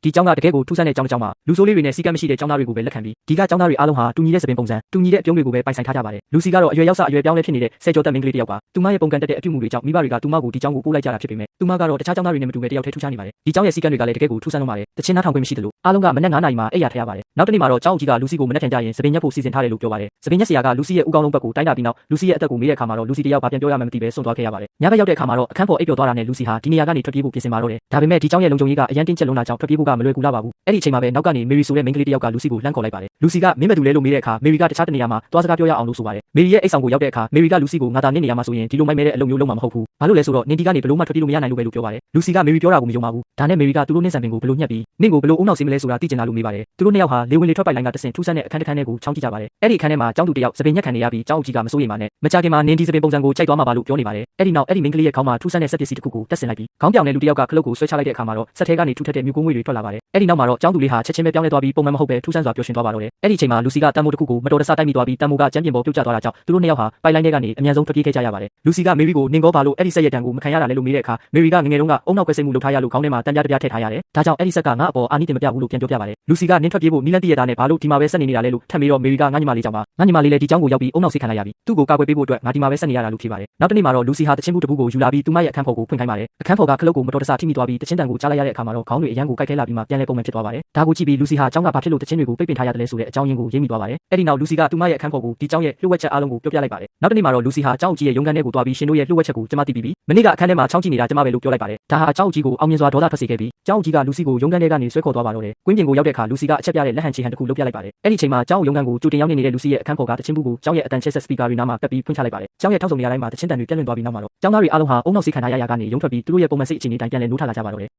ဒီကျောင်းကတကယ်ကိုထူးဆန်းတဲ့ကျောင်းတစ်ကျောင်းမှာလူဆိုးလေးတွေနဲ့စီကံမရှိတဲ့ကျောင်းသားတွေကိုပဲလက်ခံပြီးဒီကကျောင်းသားတွေအားလုံးဟာတူညီတဲ့စပင်ပုံစံတူညီတဲ့အပြုံးတွေကိုပဲပိုင်ဆိုင်ထားကြပါတယ်လူစီကတော့အရွယ်ရောက်စအရွယ်ပြောင်းလဲဖြစ်နေတဲ့ဆယ်ကျော်သက်မင်းကလေးတစ်ယောက်ပါသူမရဲ့ပုံကံတက်တဲ့အပြုမှုတွေကြောင့်မိဘတွေကသူမကိုဒီကျောင်းကိုပို့လိုက်ကြတာဖြစ်ပေမဲ့သူမကတော့တခြားကျောင်းသားတွေနဲ့မတူပဲတယောက်တည်းထူးခြားနေပါတယ်ဒီကျောင်းရဲ့စီကံတွေကလည်းတကယ်ကိုထူးဆန်းလုံးပါတယ်တချင်းနားထောင်ခွင့်မရှိသလိုအားလုံးကမနက်9 နာရီမှာအိပ်ရထရပါတယ်နောက်တစ်နေ့မှာတော့ကျောင်းကြီးကလူစီကိုမနက်ထန်ကြရင်စပင်ညက်ဖို့စီစဉ်ထားတယ်လို့ပြောပါတယ်စပင်ညက်ဆရာကလူစီရဲ့ဦးကောင်းလုံးဘက်ကိုတိုင်းတာပြီးနောက်လူစီရဲ့အသက်ကိုမေးတဲ့အခါမှာတော့လူစီတယောက်ဘာပြန်ပြောရမှမသိပဲစွန့်သွားခဲ့ရပါတယ်ညဘက်ရောက်တဲ့အခါမှာတော့အခန်းပေါ်အိပ်ပျော်သွားတာနဲ့လူစီဟာဒီနေရာကနေထွက်ပြေးဖို့ပြင်ဆင်ပါတော့တယ်ဒါပေမဲ့ဒီကျောင်းရဲ့လုံခြုံရေးကအရန်တင်းကျပ်လုံးတာကြောင့်ထွက်ပြေးဖို့ကမလွယ်ကူလာပါဘူးအဲ့ဒီအချိန်မှာပဲနောက်ကနေမေရီဆိုတဲ့မိန်းကလေးတစ်ယောက်ကလူစီကိုလှမ်းခေါ်လိုက်ပါတယ်လူစီကမင်းမတူလဲလို့မေးတဲ့အခါမေရီကတခြားတနေရာမှာသွားစကားပြောရအောင်လို့ဆိုပါတယ်မေရီရဲ့အိတ်ဆောင်ကိုရောက်တဲ့အခါမေရီကလူစီကိုငါသာနင့်နေရာမှာဆိုရင်ဒီလိုမိုက်မဲတဲ့အလုပ်မျိုးလုံးမှာမဟုတ်ဘူးဘာလို့လဲဆိုတော့နင်ဒီကနေဘလို့မှထွက်ပြေးလို့မရနိုင်လို့ပဲလို့ပြောပါတယ်လူစီကမေရီပြောတာကိုမယုံပါဘူးဒါနဲ့မေရီကသူတို့နင့်ဆန်ပင်ကိုဘလို့ညှက်ပြီးနင့်ကိုဘလို့အုံနောက်စေးမလဲဆိုတာသိချင်တာလို့မေးပါတယ်သူတို့နှစ်ယောက်ဟာလေဝင်လေထွက်ပိုက်လိုင်းကတဆင့်ထူးဆန်းတဲ့အခန်းတစ်ခန်းထဲကိုချောင်းကြည့်ကြပါတယ်အဲ့ဒီအခန်းထဲမှာကျောင်းသူတစ်ယောက်စပင်ညက်ခံနေရပြီးကျောင်းအကြီးကမစိုးရိမ်ပါနဲ့မကြခင်မှာနင်ဒီစပင်ပုံစံကိုကြိုက်သွားမှာပါလို့ပြောနေပါတယ်အဲ့ဒီနောက်အဲ့ဒီမိန်းကလေးရဲ့ခေါင်းမှာထူးဆန်းတဲ့စက်ပစ္စည်းတစ်ခုကိုတက်ဆင်လိုက်ပြီးခေါင်းပြောင်တဲ့လူတစ်ယောက်ကခလုတ်ကိုဆွဲချလိုက်တဲ့အခါမှာတော့စက်ထဲကနေထူထပ်တဲ့မြူကိုငွေတွေထွက်လာပါတယ်အဲ့ဒီနောက်မှာတော့ကျောင်းသူလေးဟာချက်ချင်းပဲပြောင်းလဲသွားပြီးပုံမှန်မဟုတ်ပဲထူးဆန်းစွာပျော်ရွှင်သွားပါတော့တယ်အဲ့ဒီအချိန်မှာလူစီကတန်မိုးတစ်ခုကိုမတော်တဆတိုက်မိသွားပြီးတန်မိုးကကျမ်းပြင်ပေါ်ပြုတ်ကျသွားတာကြောင့်သူတို့နှစ်ယောက်ဟာပိုက်လိုင်းထဲကနေအမြန်ဆုံးထွက်ပြေးခဲ့ကြရပါတယ်လူစီကမေရီကိုနင်ကောဘာလို့အဲ့ဒီစက်ရဲ့တန်ကိုမခံရတာလဲလို့မေးတဲ့အခါမေရီကငငယ်တုန်းကအုံနောက်ကွဲစိတ်မှုလုပ်ထားရလို့ခေါင်းထဲမှာတန်ပြားတစ်ပြားထည့်ထားရတယ်ဒါကြောင့်အဲ့ဒီစက်ကငါ့အပေါ်အာနိတင်မပြဘူးလို့ပြန်ပြောပြပါတယ်လူစီကနင်ထွက်ပြေးဖို့နီးလန်းတည့်ရတာနဲ့ဘာလို့ဒီမှာပဲဆက်နေနေတာလဲလို့ထပ်ပြီးတော့မေရီကငါညီမလေးကြောင့်ပါငါညီမလေးလည်းဒီကျောင်းကိုရောက်ပြီးအုံနောက်စိတ်ခံလိုက်ရပြီသူ့ကိုကာကွယ်ပေးဖို့အတွက်ငါဒီမှာပဲဆက်နေရတာလို့ဖြေပါတယ်နောက်တစ်နေ့မှာတော့လူစီဟာတချင်းဘူးတပူးကိုယူလာပြီးသူမရဲ့အခန်းဖော်ကိုဖွင့်ခိုင်းပါတယ်အခန်းဖော်ကခလုတ်ကိုမတော်တဆထိမိသွားပြီးတချင်းတန်ကိုကြားလိုက်ရတဲ့အခါမှာတော့ခေါင်းတွေအရန်ကိုကိုက်ခဲလာပြီးမှပြန်လဲပုံမှန်ဖြစ်သွားပါတယ်ဒါကိုကြည့်ပြီးလူစီဟာကျောင်းကဘာဖြစ်လို့တချင်းတွေကိုပိတ်ပင်ထားရတယ်လဲဆိုတဲ့အကြောင်းရင်းကိုရေးမိသွားပါတယ်အဲ့ဒီနောက်လူစီကသူမရဲ့အခန်းဖော်ကိုဒီကျောင်းရဲ့လှုပ်ဝက်ချက်အားလုံးကိုပြောပြလိုက်ပါတယ်နောက်တစ်နေ့မှာတော့လူစီဟာကျောင်းကြီးရဲ့ရုံးခန်းထဲကိုသွားပြီးရှင်တို့ရဲ့လှုပ်ဝက်ချက်ကိုကျမသိပြီးမနေ့ကအခန်းထဲမှာချောင်းကြည့်နေတာကျမပဲလို့ပြောလိုက်ပါတယ်ဒါဟာကျောင်းကြီးကိုအောင်မြင်စွာဒေါသထွက်စေခဲ့ပြီးကျောင်းကြီးကလူစီကိုရုံးခန်းထဲကနေဆွဲခေါ်သွားပါတော့တယ်ကွင်းပြင်ကိုရောက်တဲ့အခါလူစီကအချက်ပြတဲ့လက်ဟန်ချီဟန်တစ်ခုလုပ်ပြလိုက်ပါတယ်အဲ့ဒီချိန်မှာကျောင်းရုံးခန်းကိုကြိုတင်ရောက်နေတဲ့လူစီရဲ့အခန်းဖော်ကတချင်းဘူးကိုကျောင်းရဲ့အတန်ချက်ဆက်စပီကာတွေနားမှာကပ်ပြီးဖွင့်ချလိုက်ပါတယ်ကျောင်းရဲ့ထောက်ဆုံနေရာတိုင်းမှာတချင်းတန်တွေပြန့်လွင့်သွားပြီးနောက်မှာတော့ကျောင်းသားတွေအားလုံးဟာအုံနောက်စိတ်ခံထားရကနေရုံထွက်ပြီးသူတို့ရဲ့ပုံမှန်စိတ်အခြေအနေတိုင်းပြန်လည်နိုးထလာကြပါတော့တယ်